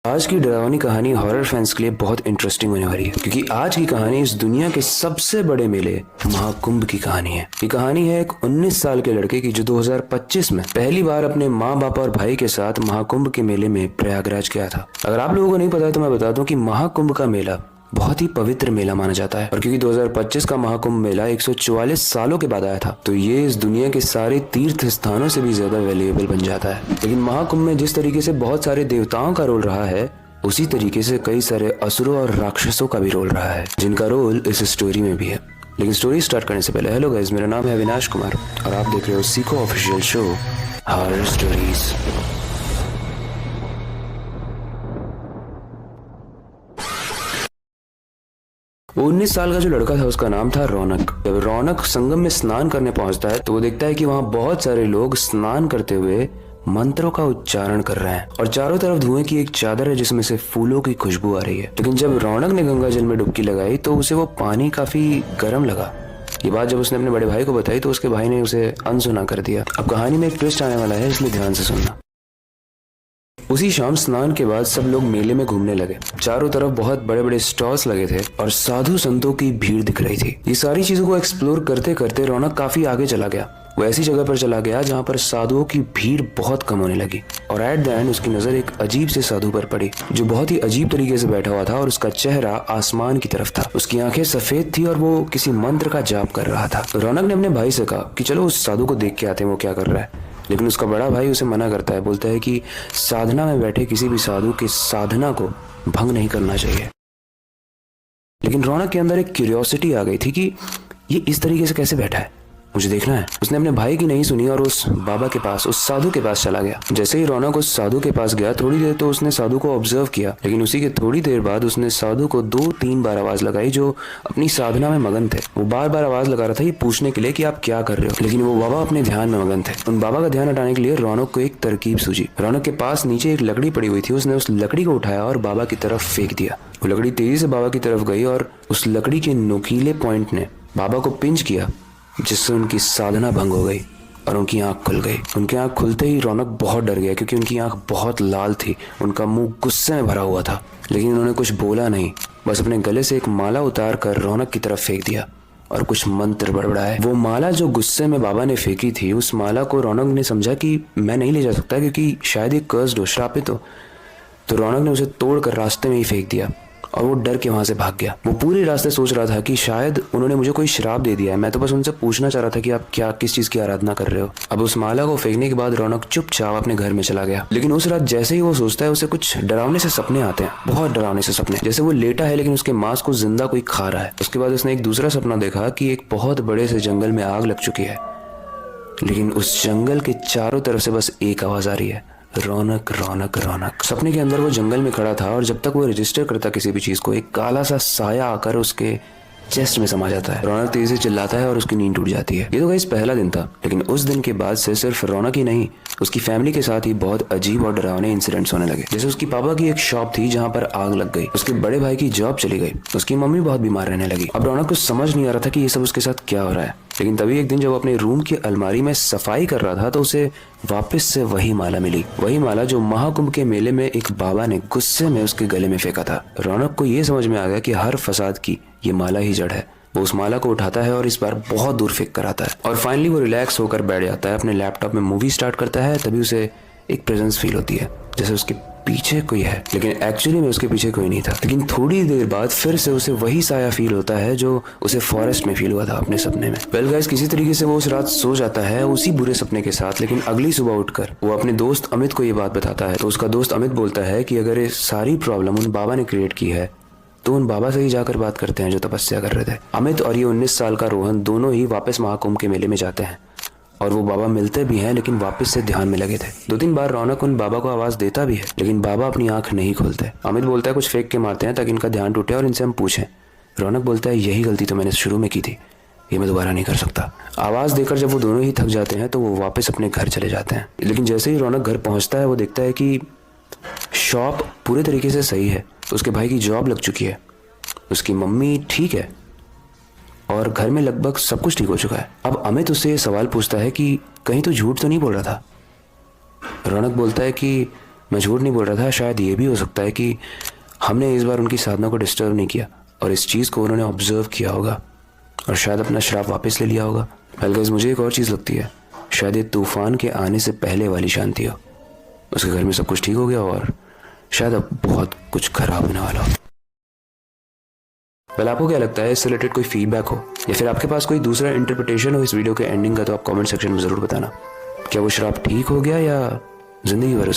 आज की डरावनी कहानी हॉरर फैंस के लिए बहुत इंटरेस्टिंग होने वाली है, क्योंकि आज की कहानी इस दुनिया के सबसे बड़े मेले महाकुंभ की कहानी है। ये कहानी है एक 19 साल के लड़के की जो 2025 में पहली बार अपने माँ बाप और भाई के साथ महाकुंभ के मेले में प्रयागराज गया था। अगर आप लोगों को नहीं पता है तो मैं बता दूं कि महाकुंभ का मेला बहुत ही पवित्र मेला माना जाता है, और क्योंकि 2025 का महाकुंभ मेला 144 सालों के बाद आया था, तो ये इस दुनिया के सारे तीर्थ स्थानों से भी ज्यादा वैल्यूएबल बन जाता है। लेकिन महाकुंभ में जिस तरीके से बहुत सारे देवताओं का रोल रहा है, उसी तरीके से कई सारे असुरों और राक्षसों का भी रोल रहा है, जिनका रोल इस स्टोरी में भी है। लेकिन स्टोरी स्टार्ट करने से पहले, हेलो गाइस, मेरा नाम है अविनाश कुमार और आप देख रहे हो Seiko official show horror stories. वो 19 साल का जो लड़का था उसका नाम था रौनक। जब रौनक संगम में स्नान करने पहुंचता है तो वो देखता है कि वहां बहुत सारे लोग स्नान करते हुए मंत्रों का उच्चारण कर रहे हैं और चारों तरफ धुएं की एक चादर है जिसमें से फूलों की खुशबू आ रही है। लेकिन जब रौनक ने गंगा जल में डुबकी लगाई तो उसे वो पानी काफी गर्म लगा। ये बात जब उसने अपने बड़े भाई को बताई तो उसके भाई ने उसे अनसुना कर दिया। अब कहानी में एक ट्विस्ट आने वाला है, इसलिए ध्यान से सुनना। उसी शाम स्नान के बाद सब लोग मेले में घूमने लगे। चारों तरफ बहुत बड़े बड़े स्टॉल्स लगे थे और साधु संतों की भीड़ दिख रही थी। ये सारी चीजों को एक्सप्लोर करते करते रौनक काफी आगे चला गया। वो ऐसी जगह पर चला गया जहाँ पर साधुओं की भीड़ बहुत कम होने लगी, और एट द एंड उसकी नजर एक अजीब से साधु पर पड़ी जो बहुत ही अजीब तरीके से बैठा हुआ था और उसका चेहरा आसमान की तरफ था। उसकी आंखें सफेद थी और वो किसी मंत्र का जाप कर रहा था। रौनक ने अपने भाई से कहा कि चलो उस साधु को देख के आते हैं वो क्या कर रहा है। लेकिन उसका बड़ा भाई उसे मना करता है, बोलता है कि साधना में बैठे किसी भी साधु की साधना को भंग नहीं करना चाहिए। लेकिन रौनक के अंदर एक क्यूरियोसिटी आ गई थी कि ये इस तरीके से कैसे बैठा है, मुझे देखना है। उसने अपने भाई की नहीं सुनी और उस बाबा के पास, उस साधु के पास चला गया। जैसे ही रौनक उस साधु के पास गया, थोड़ी देर तो उसने साधु को ऑब्जर्व किया, लेकिन उसी के थोड़ी देर बाद उसने साधु को 2-3 बार आवाज लगाई जो अपनी साधना में मगन थे। वो बार बार आवाज लगा रहा था ये पूछने के लिए कि आप क्या कर रहे हो, लेकिन वो बाबा अपने ध्यान में मगन थे। उन बाबा का ध्यान हटाने के लिए रौनक को एक तरकीब सूझी। रौनक के पास नीचे एक लकड़ी पड़ी हुई थी, उसने उस लकड़ी को उठाया और बाबा की तरफ फेंक दिया। वो लकड़ी तेजी से बाबा की तरफ गई और उस लकड़ी के नुकीले पॉइंट ने बाबा को पिंच किया, जिससे उनकी साधना भंग हो गई और उनकी आंख खुल गई। उनकी आंख खुलते ही रौनक बहुत डर गया, क्योंकि उनकी आंख बहुत लाल थी, उनका मुंह गुस्से में भरा हुआ था। लेकिन उन्होंने कुछ बोला नहीं, बस अपने गले से एक माला उतार कर रौनक की तरफ फेंक दिया और कुछ मंत्र बड़बड़ाए। वो माला जो गुस्से में बाबा ने फेंकी थी, उस माला को रौनक ने समझा कि मैं नहीं ले जा सकता, क्योंकि शायद ये कर्स्ड हो, श्रापित हो। तो रौनक ने उसे तोड़कर रास्ते में ही फेंक दिया और वो डर के वहां से भाग गया। वो पूरे रास्ते सोच रहा था कि शायद उन्होंने मुझे कोई श्राप दे दिया है, मैं तो बस उनसे पूछना चाह रहा था कि आप क्या, किस चीज की आराधना कर रहे हो। अब उस माला को फेंकने के बाद रौनक चुपचाप अपने घर में चला गया। लेकिन उस रात जैसे ही वो सोचता है, उसे कुछ डरावने से सपने आते हैं, बहुत डरावने से सपने। जैसे वो लेटा है लेकिन उसके मांस को जिंदा कोई खा रहा है। उसके बाद उसने एक दूसरा सपना देखा कि एक बहुत बड़े से जंगल में आग लग चुकी है, लेकिन उस जंगल के चारों तरफ से बस एक आवाज आ रही है, रौनक रौनक रौनक। सपने के अंदर वो जंगल में खड़ा था और जब तक वो रजिस्टर करता किसी भी चीज को, एक काला सा साया आकर उसके चेस्ट में समा जाता है। रौनक तेजी से चिल्लाता है और उसकी नींद टूट जाती है। ये तो गाइस पहला दिन था, लेकिन उस दिन के बाद से सिर्फ रौनक ही नहीं, उसकी फैमिली के साथ ही बहुत अजीब और डरावने इंसिडेंट्स होने लगे। जैसे उसकी पापा की एक शॉप थी जहाँ पर आग लग गई, उसके बड़े भाई की जॉब चली गई, उसकी मम्मी बहुत बीमार रहने लगी। अब रौनक को समझ नहीं आ रहा था कि ये सब उसके साथ क्या हो रहा है। लेकिन तभी एक दिन जब वो अपने रूम की अलमारी में सफाई कर रहा था तो उसे वापस से वही माला मिली, वही माला जो महाकुंभ के मेले में एक बाबा ने गुस्से में उसके गले में फेंका था। रौनक को ये समझ में आ गया कि हर फसाद की ये माला ही जड़ है। वो उस माला को उठाता है और इस बार बहुत दूर फेंक कर आता है, और फाइनली वो रिलैक्स होकर बैठ जाता है, अपने लैपटॉप में मूवी स्टार्ट करता है। तभी उसे एक प्रेजेंस फील होती है, जैसे उसके पीछे कोई है, लेकिन एक्चुअली में उसके पीछे कोई नहीं था। लेकिन थोड़ी देर बाद फिर से उसे वही साया फील होता है जो उसे फॉरेस्ट में फील हुआ था अपने सपने में। वेल गाइस, किसी तरीके से वो उस रात सो जाता है उसी बुरे सपने के साथ। लेकिन अगली सुबह उठकर वो अपने दोस्त अमित को ये बात बताता है, तो उसका दोस्त अमित बोलता है कि अगर ये सारी प्रॉब्लम उन बाबा ने क्रिएट की है तो उन बाबा से ही जाकर बात करते हैं जो तपस्या कर रहे थे। अमित और ये 19 साल का रोहन दोनों ही वापस महाकुंभ के मेले में जाते हैं और वो बाबा मिलते भी हैं, लेकिन वापस से ध्यान में लगे थे। 2-3 बार रौनक उन बाबा को आवाज देता भी है, लेकिन बाबा अपनी आंख नहीं खोलते। अमित बोलता है कुछ फेंक के मारते हैं ताकि इनका ध्यान टूटे और इनसे हम पूछें। रौनक बोलता है यही गलती तो मैंने शुरू में की थी, ये मैं दोबारा नहीं कर सकता। आवाज देकर जब वो दोनों ही थक जाते हैं तो वो वापस अपने घर चले जाते हैं। लेकिन जैसे ही रौनक घर पहुंचता है वो देखता है कि शॉप पूरे तरीके से सही है, उसके भाई की जॉब लग चुकी है, उसकी मम्मी ठीक है और घर में लगभग सब कुछ ठीक हो चुका है। अब अमित उससे ये सवाल पूछता है कि कहीं तो झूठ तो नहीं बोल रहा था। रौनक बोलता है कि मैं झूठ नहीं बोल रहा था, शायद ये भी हो सकता है कि हमने इस बार उनकी साधना को डिस्टर्ब नहीं किया और इस चीज़ को उन्होंने ऑब्जर्व किया होगा और शायद अपना श्राप वापस ले लिया होगा। वेल गाइस, मुझे एक और चीज़ लगती है, शायद ये तूफान के आने से पहले वाली शांति हो। उसके घर में सब कुछ ठीक हो गया और शायद अब बहुत कुछ खराब होने वाला हो। वेल, आपको क्या लगता है, इससे रिलेटेड कोई फीडबैक हो या फिर आपके पास कोई दूसरा इंटरप्रिटेशन हो इस वीडियो के एंडिंग का, तो आप कमेंट सेक्शन में ज़रूर बताना। क्या वो श्राप ठीक हो गया या जिंदगी भर उसे